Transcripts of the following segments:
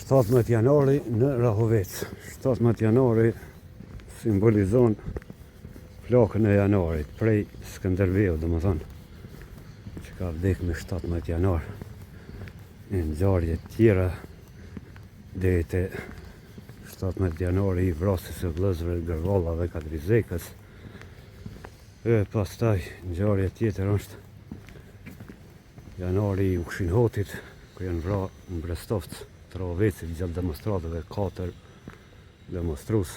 17 janari në Rahovec. 17 janari simbolizon flokën e janarit, prej Skënderbeu, domethënë, që ka vdek me 17 janar. Në ngjarje tjera deri te 17 janari i vrasjes së vëllezërve Gërvalla dhe Kadrizekës. E pastaj ngjarje tjetër është janari i Ukshinhotit, ku janë vrarë në Brestovc të Rahovecit gjatë demonstratave 4 demonstrues.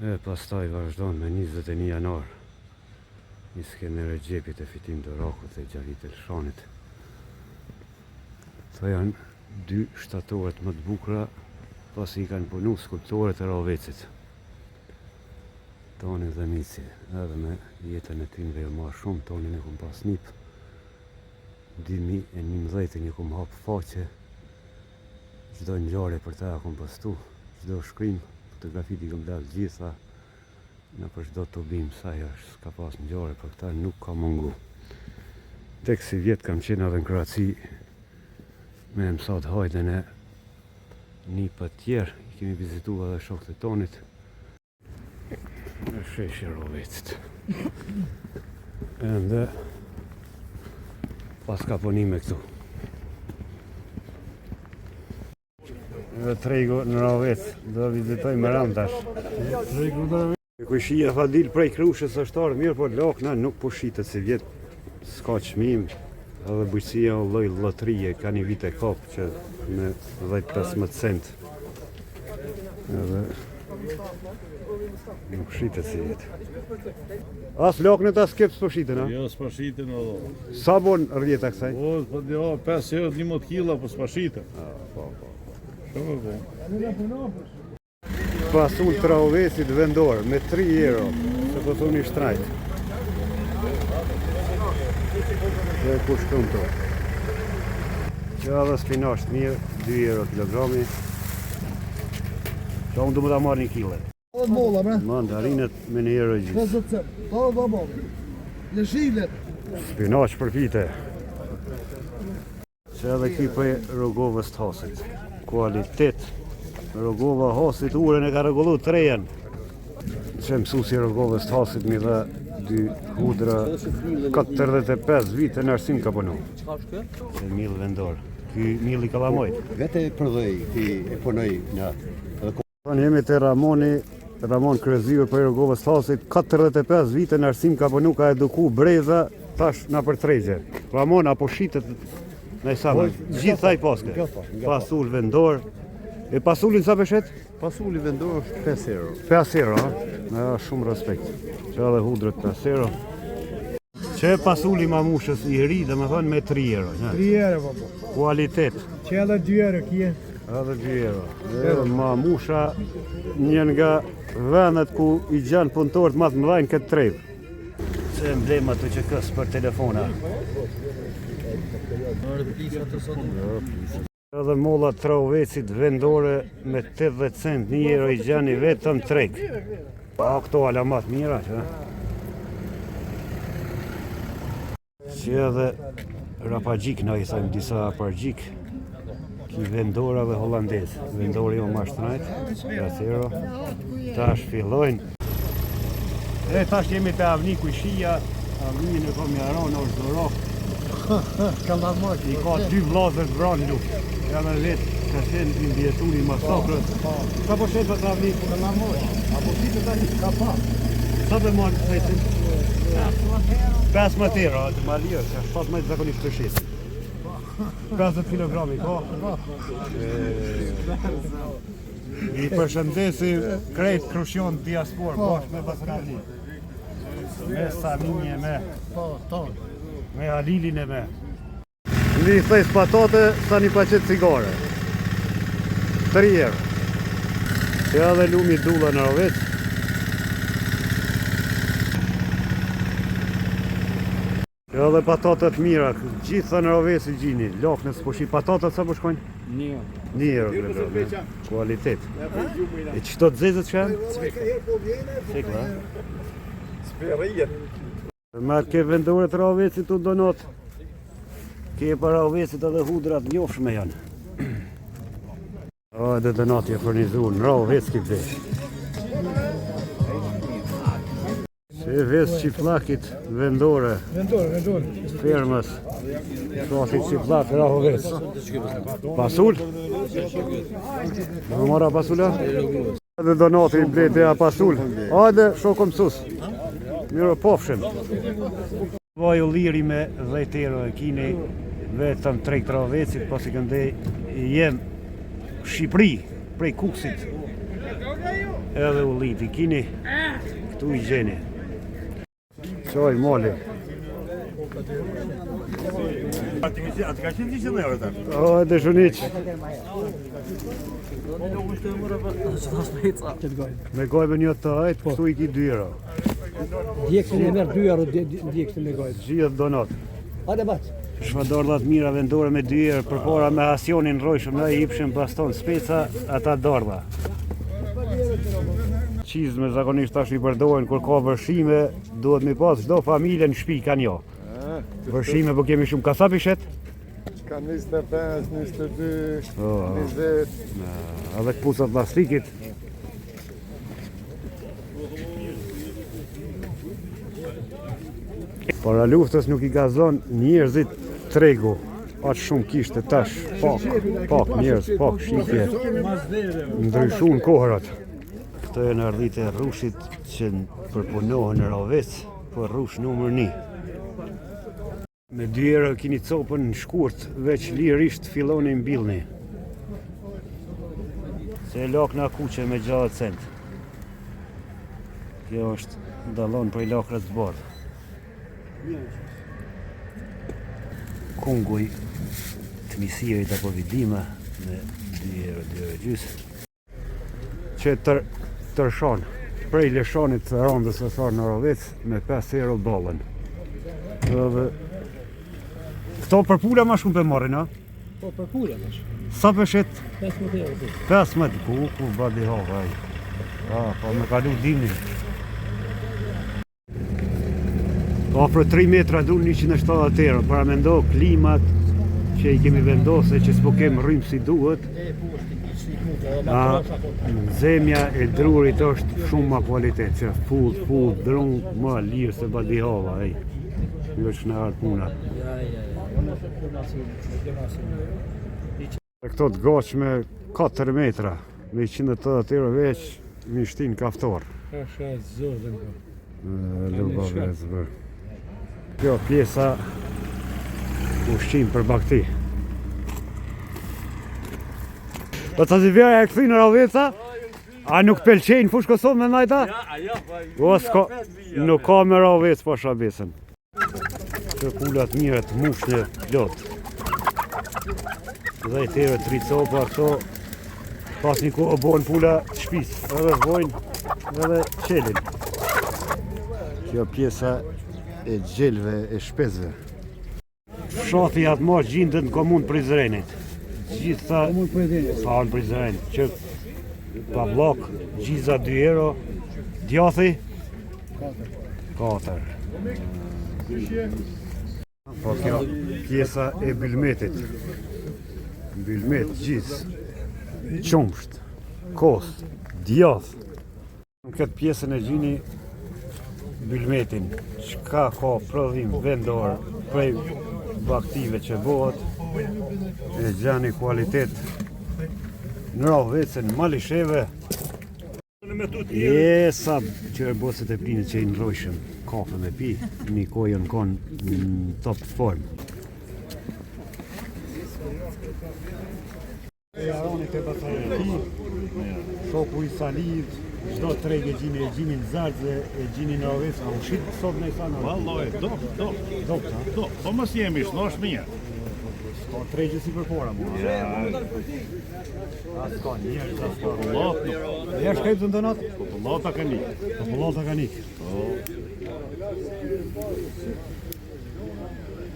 E pastaj vazhdon me 21 janar një skenë e Regjepit e Fitim Dorakut e Gjarit Elshanit. Këto janë dy shtatorët më të bukura pasi i kanë punu skulptorët e Rahovecit. Toni dhe Mici, edhe me jetën e tij në ma shumë, Tonin e kum pas nip. 2011 një kum hap faqe, çdo ngjarje për ta kum postu, çdo shkrim, fotografit i kum dalë gjitha, në për çdo tubim sa është, s'ka pas ngjarje për këta, nuk ka mungu. Tek si vjet kam qenë edhe në Kroaci me mësat hajden e nipët tjerë, i kemi vizituar edhe shokët e Tonit në sheshi Rahovecit. Ende pas ka punime këtu. Tregu në Rahovec, do vizitoj me ram tash. Ku shija Fadil prej Krushës është ardhur mirë, po lakna nuk po shitet si vjet, s'ka çmim. Edhe bujqësia o lloj llotrie, ka një vit e kap që me 10-15 cent. Edhe nuk shitet si vjet. As laknet as keps po shiten, a? Jo, s'po shiten edhe. Sa bon rrjeta kësaj? Po, po jo, 5 euro 11 kg, po s'po shiten. Po. Shumë po. Pasull të Rahovecit vendor me 3 euro, se po thoni shtrajt. Dhe ku shkëm to? Që edhe spinash të mirë, 2 euro kilogrami. Që unë du më da marrë 1 kile. Mandarinet me 1 euro gjithë. Spinash për pite. Që edhe ki për rogovës të hasit. Kualitet. Rogova hasit uren e ka regullu 3-ën. Që mësusi rogovës të hasit mi dhe 2 hudra 45 vite në arsim ka punu. Se mil vendor. Ky mil i Kalamojt. Vete përdhej, ti e punoj në... Jemi të Ramon Kreziu për rogovës të hasit. 45 vite në arsim ka punu, ka eduku breza tash në për tregje. Ramon apo shitet në isama. Gjithë thaj paske. Pasull vendor. E pasullin sa peshet? Pasulli vendor është 5 euro. 5 euro, ha? Shumë respekt. Që edhe hudrët 5 euro. Që pasulli mamushës i ri, dhe me thënë me 3 euro. 3 euro, po. Kualitet. Që edhe 2 euro kje? Edhe 2 euro. Edhe mamusha njën nga vendet ku i gjanë punëtorët matë mëdhajnë këtë trejbë. Se emblemat të që kësë për telefona. Edhe mollat të Rahovecit vendore me 80 cent, 1 euro i gjani vetëm treg. Pa këto alamat mira, që? Që edhe rapagjik, na i thajmë disa rapagjik, ki vendorave hollandez. Vendori o mashtrajt, 5 euro. Tash fillojnë. E tash jemi të avniku i shia, avnin e kom jaron, është dorok. I ka 2 vllazër të vranë luft. Edhe vetë ka qenë i mbjeturi masakrët. Sa po shetë të avni? Apo si të tani ka pa? Sa për marë të fejtin? 15 euro, të ma lirë, që 17 zakonisht të shetë. 50 kilogrami, ka? I përshëndesi krejt Krushion diaspor, bashkë me Basrani. Me Saminje, me Halilin e me. Ndi thejs patate, sa një paqet cigare. 3 euro. Që edhe lumi dulla në Rahovec. Që edhe patatet mira, gjitha në Rahovec i gjini. Laknës po shi patatet sa po shkojnë? 1 euro. Kualitet. E qëto të zezët që janë? Cikla. Marrë ke vendore të Rahovecit të donot. Ke para Rahovecit edhe hudrat njofshme janë. O, dhe Donati e furnizu në rau vec ki vdes. Se vec qiflakit vendore, Vendore. firmës, shotit qiflak rau vec. Pasul? Në mora pasula? Dhe Donati i blete a pasul. Hajde, shokom sus. Miro pofshem. Vaj u liri me 10 euro e kini, vetëm 3 travecit, pasi këndej jem Shqipëri, prej Kuksit. Edhe u liti kini, këtu i gjeni. Qoj, moli. Atë ka qenë 100 euro ta. O, edhe shuniq. Me gojbe një të ajt, këtu i ki 2 euro. Djeksin e merë 2 euro, djeksin me gojtë. Gjithë donat. Hajde batë. Shvadordhat mira vendore me 2 euro, përpora me asionin rojshëm, na i hipshim baston speca, ata dordha. Qizme zakonisht tash i përdoren kur ka vërshime, duhet me pas çdo familje në shtëpi kanë jo. Vërshime po kemi shumë kasap i shet. Ka 25, 22, Oh. 20. Edhe këpucat plastikit. Para luftës nuk i gazon njerëzit tregu. Aq shumë kishte tash, pak njerëz, pak shqipje. Ndryshun kohërat. Këto e në ardhit e rrushit që përpunohen në Rovec, për rrush numër 1. Me 2 euro kini copën në shkurt, veç lirisht filloni mbilni. Se lakna kuqe me 60 cent. Kjo është dallon prej lakrës të bardhë. Kunguj të misirit apo vidima me 2 euro, 2 euro gjys. Që tërshon, prej leshonit të rondës e sarë në Rovec me 5 euro ballën. Dhe këto për pula ma shumë për marrin, a? Po, për pula në shumë. Sa përshet? 15 euro. 15, ku badi hova, aj. Po me kalu dimni. Afro 3 metra dun 170 euro, para me ndo klimat që i kemi vendose që s'po kem rrim si duhet. Zemja e drurit është shumë ma kualitet, që full, drun, ma lirë se badi hova, ej. Një është në ardë puna. E këto të gaqme 4 metra, me 180 euro veç, mi shtin kaftor. Është zodën. Lëbave e zbër. Kjo pjesa ushqim për bakti. Do të zivjera e këthi në Roveca? A nuk pëlqejnë fush Kosovë me najta? O, s'ka, nuk ka me Rovec po shabesën. Që kullat mirët mushne plot. 10 euro 3 copa, këto pas një kohë bojnë pula shpis, edhe vojnë, edhe qelin. Kjo pjesa e gjelve e shpesve. Fshathi atë ma gjindën në komunë Prizrenit. Gjitha në Prizrenit, që pa blok, gjiza 2 euro, djathi 4. Po kjo pjesa e bylmetit. Bylmet, gjiz, qumsht, kost, djath. Në këtë pjesën e gjini bylmetin, çka ka prodhim vendor prej baktive që bëhet, e gjani kualitet në Rovecën, Malisheve. Sa që boset e plinit që i nrojshëm kafe me pi, një kojën konë në top form. E aronit e batareti, shoku i salid, çdo treg e gjini në Zardze, e gjini në Rovec, a u shit sot në i sa në Valloj, do, po mos jemi shnosh mirë. Ka tregje si për pora, mu. As ka njerëz, as ka Popullot, ja shkajtë të ndonat? popullota ka një. Popullota ka nikë.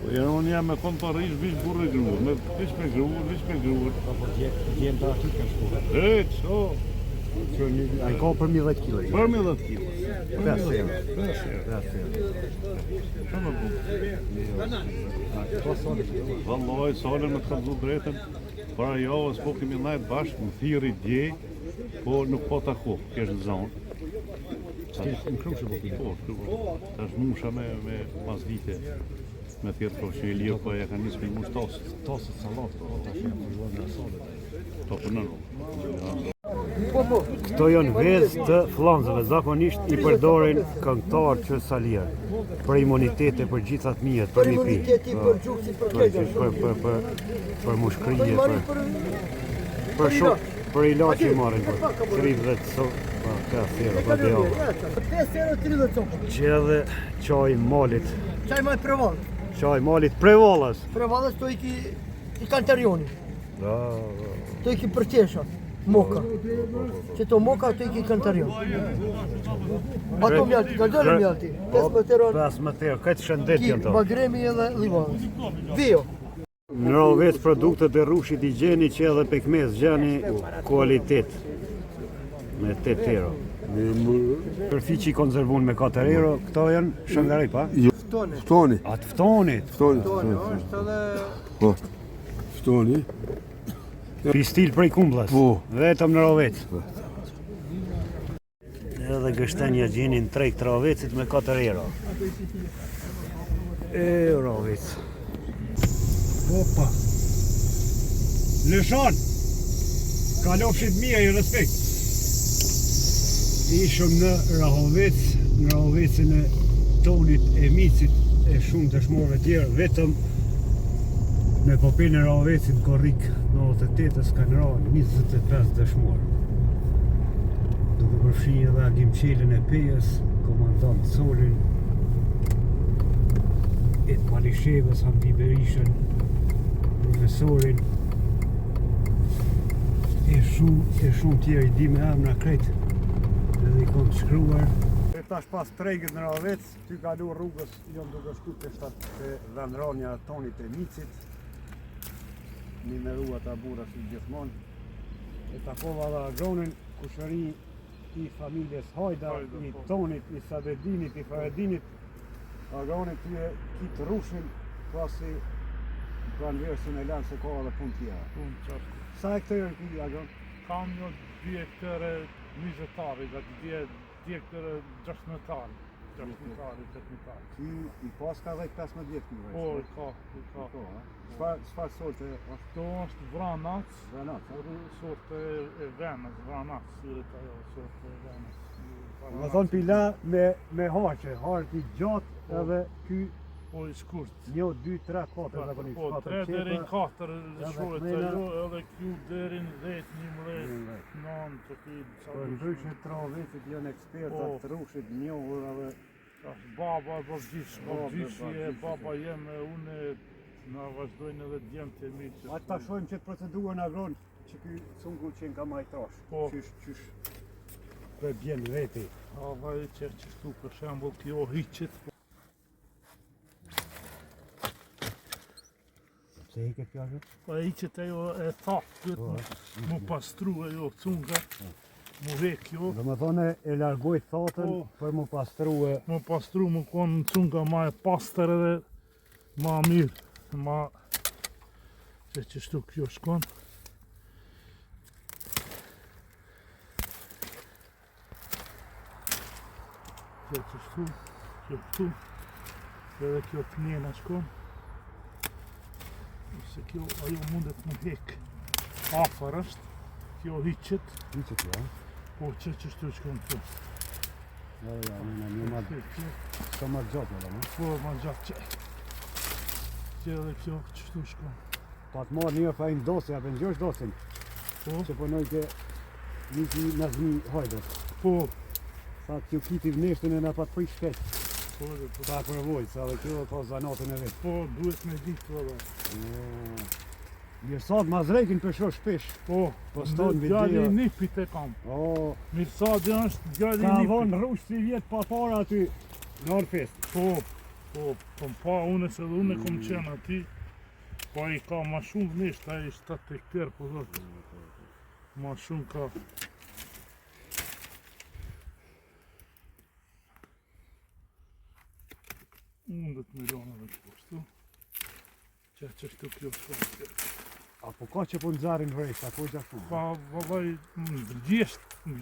Po unë jam me kontorish, vish burë e gruër, vish me gruër. Po djemë të aty ka shku. O, A i ka për 10 kilo. për 10 kilo. 5 euro. 5 euro. Shumë bukur. Valloj, solën me të kalzu drejtën. Para javës po kemi ndajt bashkë, më thirri dje, po nuk po taku, kesh në zonë. Në krushe po kemi. Po, tash musha me pas vite, me thirrë po që i lirë, po e ka nisë me mush tosët. Tosët sallatë, po tash janë përruar në asadet. To për nënu. Këto janë vezë të fllonzave, zakonisht i përdorin këngëtarë që salirë, për imunitete, për gjitha të mijet, për mi pi. Imuniteti, për gjuksi, për kejtë. Për mushkrije, për ilaç i marrin, për krip dhe të so, ka thjerë, për dhe javë. 5,30 €. Që edhe qaj malit, Qaj maj preval. qaj malit prevallas. Prevalës to i kanterioni. Da, To i ki përqesha. Moka. Që to moka to i ki kanterion. Ato mjalti, ka dole mjalti. 15 €. 15 €, këtë shëndet Ki janë to. bagremi edhe livanës. Vio. Në rovec produktet e rrushit i gjeni që edhe pekmez gjeni kualitet me 8 €. Përfiqi konzervun me 4 €, këto janë shëngari pa? Ftoni. A të ftonit, Ftoni. Është edhe... Po. Ftoni. pistil prej kumblas, Po. vetëm në rovec. Edhe gështenja gjenin trejk të rovecit me 4 €. E rovec. Opa. Lëshon, kalofshit mija i respekt. Ishëm në Rahovecin e Tonit, e Micit, e shumë të shmorëve tjerë, vetëm me popin e Rahovecit korrik në 88-ës kanë rënë 25 dëshmorë. Duke përfshi edhe Agim Qelin e Pejës, komandant Solin, Ed Malishevës, Hamdi Berishën, profesorin, e shumë tjerë i di me emra krejt, edhe i kom të shkruar. E tash pas tregit në Rahovec, ty kalu rrugës, jam duke shku të vendronja Tonit e Micit, nimerua ta burra si gjithmonë. E takova dhe agronin, kushëri i familjes Hajda, i Tonit, i Sadedinit, i Faredinit. Agronin kitë rushin, pasi pranë versin e lanë se ka edhe punë tjera. Sa hektarë ki agron? Kam një 2 hektare 20 ari, dhe 2 hektare 16 8 metar. Ki i pas ka 10-15 vjetë ki Po, vajtë. i ka. Çfarë sorte është? To është vranac, Granat, a? sorte e venës, vranac, syret ajo, sorte e venës. Më thonë pila me haqe, harti gjatë edhe ky Po i shkurt. 1, 2, 3, 4 zakonisht. Po, 3 deri në 4 shohet kmena. ajo, edhe kjo deri në 10, 11, 9, të ky Për ndryshe të Rahovecit janë eksperta Po. të rrushit njohur edhe baba, baba, baba jeme, une na vazhdojnë edhe djemët e mi që... A ta shojmë që të procedurën agron që ky cungu qenë ka majtrash. Po. Qysh për bjen veti. Ava e që shtu për shembull kjo hiqet. Se i këtë kjo? Po e hiqet ajo e thaftë, mu pastru ajo cunga, mu vek kjo. Do më thone e largoj thatën Po. për mu pastrue. Mu pastru, mu konë cunga ma e pastër edhe ma mirë. Ma që shtu kjo shkon. Kjo që shtu, kjo këtu, edhe kjo të njena shkon. Se kjo, ajo mundet më hek. Afër është, kjo hiqet, Një që kjo, po që shtu shkon këtu. ja, një ma Kjo, s'ka ma gjatë edhe, no? po ma gjatë që. Kjo edhe kjo që shtu shkon. Pa të marrë një fajnë dosi, apo në gjosh dosin, Po, që punoj ke një nazmi hajdës. po, Sa kjo kiti vneshtin e në pa të prish shpet. po, Pa përvojt, sa dhe kjo ka zanatën e vetë. po, duhet me ditë valla. Mirësat ma zrejkin për shoh shpesh. Po, Poston video. djali i nipit e kam. O, Mirsadi është djali i ka nipit. vonë rrush si vjetë pa para aty në Orfest. Po, pa une se dhe une kom qenë aty. Po i ka ma shumë vnisht, a i 7 hektar, po dhëtë. Ma shumë ka. Undet miliona dhe po shtu. Që shtu kjo shkon. A po ka që po nxarrin vrejta, po gjithashtu. Pa vallaj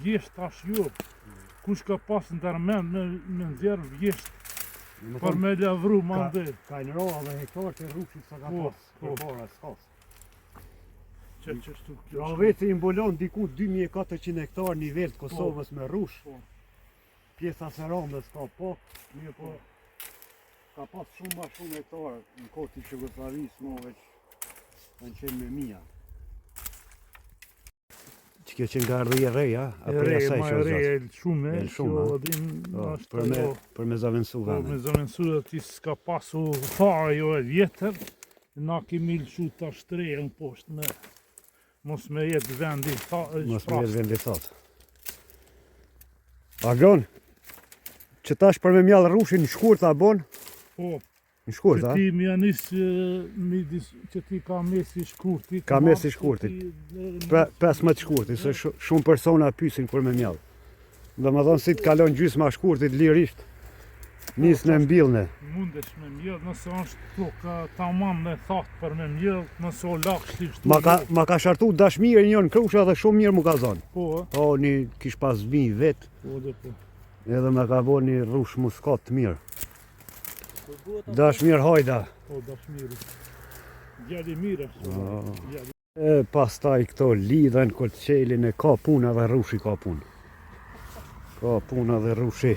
vjesht tash jo. Kush ka pas ndërmend me nxjerr vjesht për me lavru mande. Ka në roa dhe hektar të rrushit sa ka pas. Po. Para s'kas. Çështu kjo. Raveti i mbulon diku 2400 hektar nivel të Kosovës me rrush. Po. Pjesa së Ramës ka po, mirë po. Ka pas shumë ma shumë hektar në kohë të Jugosllavisë, mo veç kanë qenë me mia. Që kjo që nga rrije reja, apo ja sa Ma që re shumë, El shumë, që ha? odin Po, për me zavendësu Po, me vende. zavendësu dhe ti s'ka pasu fare jo e vjetër, na kemi lëshu ta shtrejën poshtë me mos me jetë vendi Mos me jetë vendi thot. Agron, që tash për me mjallë rrushin në shkurta bon? Po, Në shkurta? që ti mi anis midis që ti ka mesi shkurti. Ka mesi shkurtit. 15 shkurti, se shumë persona pysin kur me mjallë. Dhe më thonë si të kalon gjysma shkurtit lirisht, nisë në mbillne. Mundesh me mjell, nëse është toka tamam me thatë për me mjell, nëse o lakshti shtu. Ma ka shartu dashmirë një në krusha dhe shumë mirë mu ka zonë. Po, O, një kish pas vi vetë, po dhe po. edhe me ka bo një rrush muskat të mirë. Dashmirë hajda. Po, dashmiri. Djali mire. Djali. E pas taj këto lidhen këtë qelin e ka puna dhe rrushi ka punë. Ka puna dhe rrushi.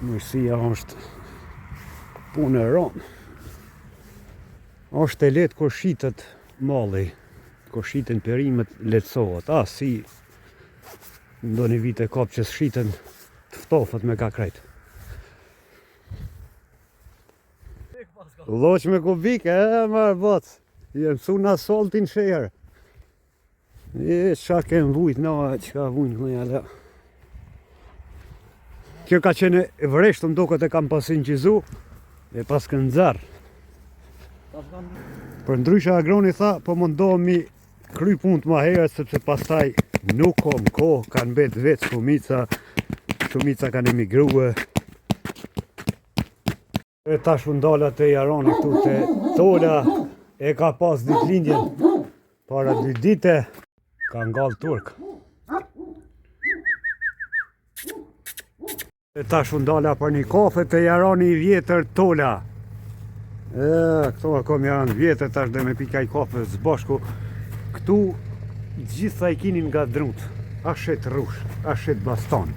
Mërësia është punë e romë. është e letë kur shitet malli, kur shiten perimet letësohet. Si ndo një vite kap që shiten të ftofët me ka krejt. Loq me kubik, marë botë. Jem su në asoltin shërë. Qa kem vujt, që ka vujt në jale. Kjo ka qene e vreshtëm do këtë e kam pasin qizu, e pas kënë zarë. Për ndryshe agroni tha, po mundohemi kry punë të ma herët, sepse pastaj nuk kom kohë, kanë bet vetë shumica kanë emigruë. E tash fundalat e Jaroni këtu te Tola e ka pas ditëlindjen para 2 dite, ka ngall turk. E tash fundala për një kafe te Jaroni i vjetër Tola. Këto akom janë vjetër, tash dhe me pika i kafe zbashku. Këtu gjitha i kinin nga drut, ashet rrush, ashet baston.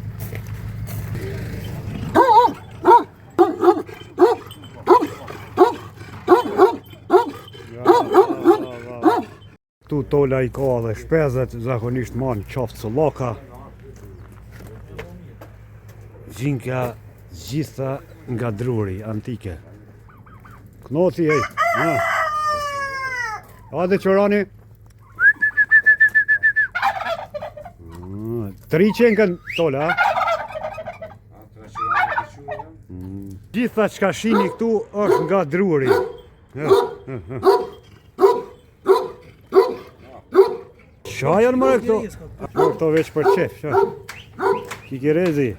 Këtu Tola i ka dhe shpezet, zakonisht manë qaftë sollaka. Gjinka gjitha nga druri, antike. Knoci, hej! Hajde qërani! 3 qenkën Tola, Gjitha qka shini këtu është nga druri. Qa janë mërë këto? Këto veç për qef, qa. Kikirezi.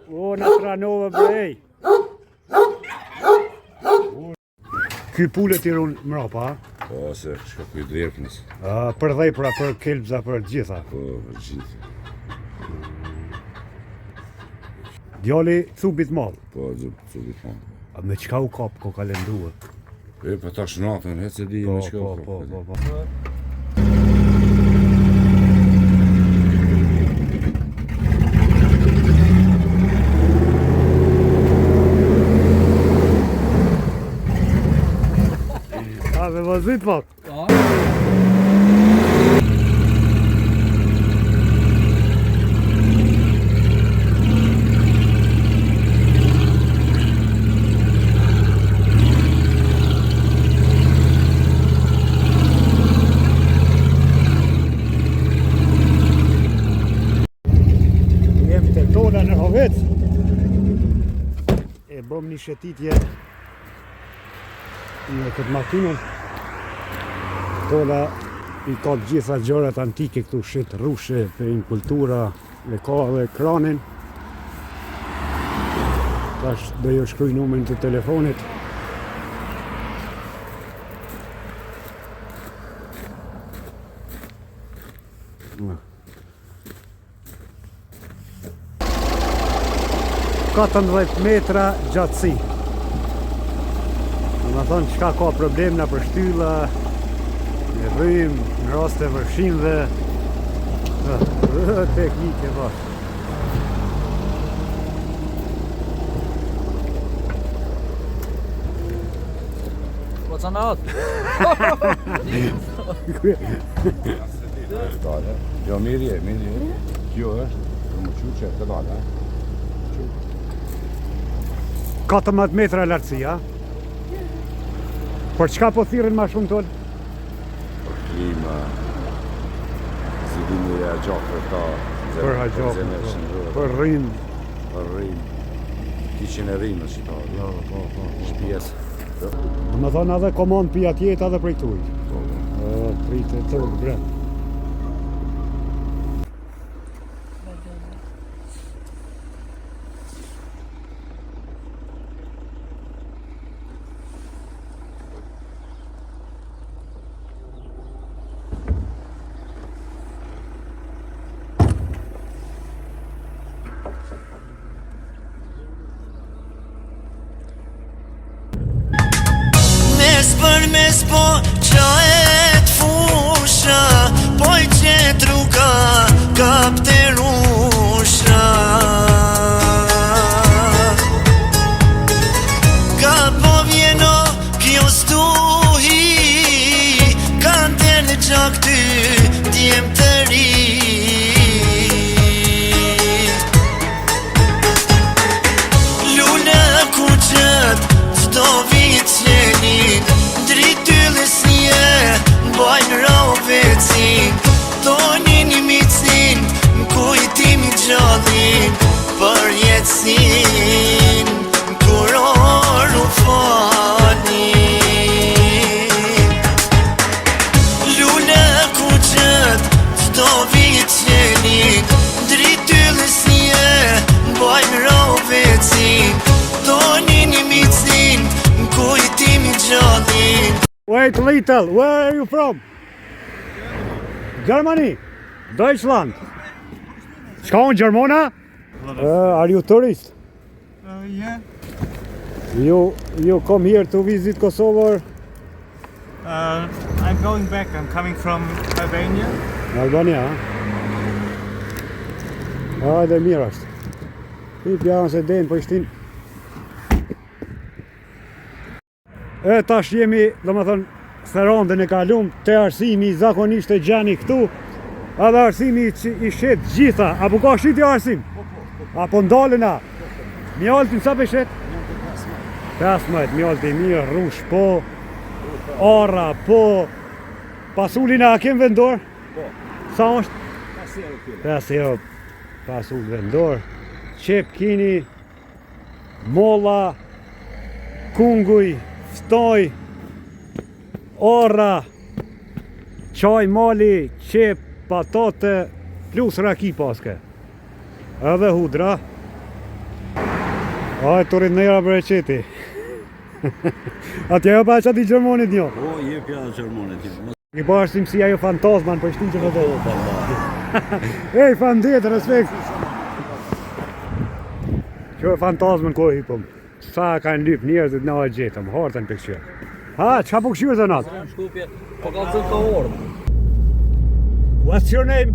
O, në tranove brej. Ky pullet i runë mrapa, Po, se shka kuj dreknis. për dhejpra, për kelbza, për gjitha. Po, gjithë. Djali cubit madh. Po, zubit ma. A me qka u kap ko ka lëndua? E, pa ta shnatën, hec e di me shka u kap. po. A me vazit pak? Jem të Tola në Hovec. E bëm një shëtitje në këtë makinën. Tola i ka të gjitha gjërat antike këtu, shit rrushe, perin kultura, E ka edhe ekranin. Tash do ju shkruaj numrin të telefonit. Ka 14 metra gjatësi. Në thonë qka ka problem në për shtylla, në rrym, në rast të vërshimve, teknike bash. What's on out? Jo, mirje. Kjo është, më që të dala. 14 metra lartësia. Por çka po thirrin ma shumë toll? Klima. Si dini e gjatë për ta. Për haqop, për rrim. Për rrim. Kishin e rrim në shqiptarë. Po. Shpijes. Dhe më thonë edhe komand për atjeta dhe prej tuj. Pritë të tërë, bre. Mes po qaet fusha, po I qetru kap të rusha. Ka po vjeno kjo stuhi, kanë të në gjak ty djem të ri. Lule ku qët qdo vit jenin, dritullës një bajnë rovecin, tonin I micin, kujtim I gjallin, për jetësin, kur oru falin. Lule ku qët qdo vit jenin, dritullës një bajnë rovecin, tonin I micin, kujtim I gjallin. Wait little, where are you from? Germany? Deutschland? Shka unë Gjermona? Are you tourist? Yeah. You come here to visit Kosovo? I'm going back. I'm coming from Albania. Albania, ha? Dhe mirë është. Pipja nëse denë për ishtin. Tash jemi, do më thënë, se rondën e kalum, te arsimi zakonisht e gjani këtu, edhe arsimi I shet gjitha, apo ka shiti arsim? Apo ndalina? Mjaltin sa për shet? 15, mjalti mirë, rush po, ara po, pasulina a kem vendor? Po. Sa është? 5 euro pasull vendor, qep kini, molla, kunguj, ftoj, ora, qaj mali, qep, patate, plus raki paske. Edhe hudra. Aj, të rritnera për e qeti. Atja jo pa që ati Gjermonit njo. O, je pja Gjermonit. Ki pa është si ajo fantazman për shtin që në dhe. Ej, fandet, respekt. Që fantazman ko hipëm. Sa kanë lyp njerëzit në a gjetëm, hartën për këshirë. Ha, qa po këshirë të natë? Shkupje, po ka të të orë. What's your name?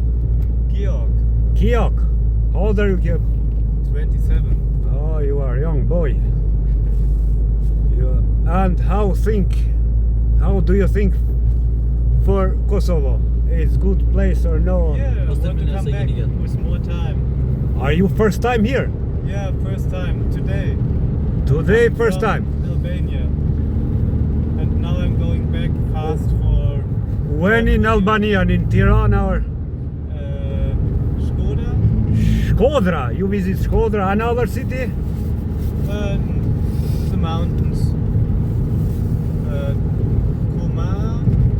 Georg, Georg. How old are you, Georg? 27. Oh, you are a young boy. And how do you think for Kosovo? It's good place or no? Yeah, I want to come back with more time. Are you first time here? Yeah, first time today. Today, first time? Albania. And now I'm going back fast for... When in Albania? In Tirana or? Shkoda? Shkodra. You visit Shkodra. Another city? The mountains.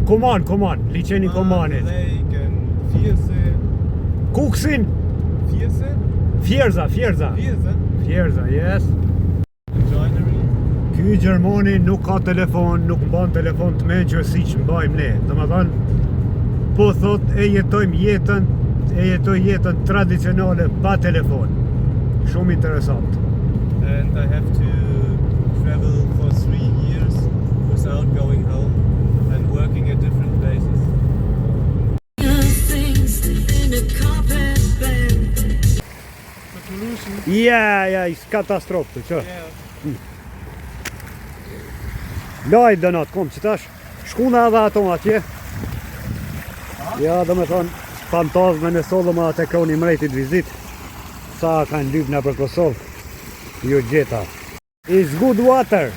Koman. Liqeni Komanit. Lake and Viersee. Kuksin? Fjerza. Fjerza, yes. Joinery. Ky Gjermani nuk ka telefon, nuk mban telefon të menqër si që mbajmë ne. Domethënë, po thot e jetoj jetën tradicionale pa telefon. Shumë interesant. And I have to travel for 3 years without going home and working at different places. Ja, katastrofë, që? Laj dënat, kom që tash, shkuna edhe ato atje. Ja, do me thonë, fantazme në Sollëma atë kroni mretit vizit. Sa kanë lyp në për Kosovë, ju gjeta. It's good water.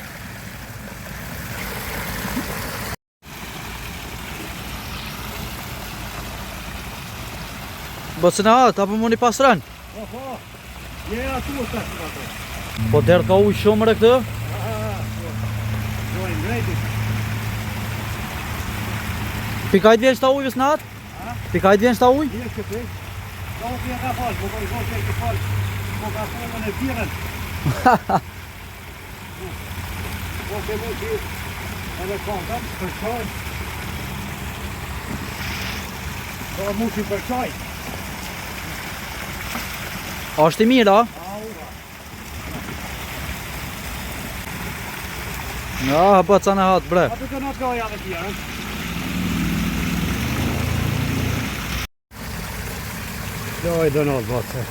Bocenahat, apo mundi pasran? Po, je atu o tash ato. Po derë ka ujë shumë re këtë? Lojnë mretit. Pikajt vjen shta ujë vësnat? Pikajt vjen shta ujë? Vjen që pej. Ka u pje ka falë, po ka i zote e ke falë. Po ka formën e tiren. Po ke mu që edhe kontëm, përqaj. Po mu që përqaj. Ashtë i mirë, a? Ja, hapa ca në hatë, bre. Atë të në të gaja dhe tjerën. Joj, do në të vatë.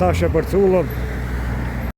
Tash e për cullëm.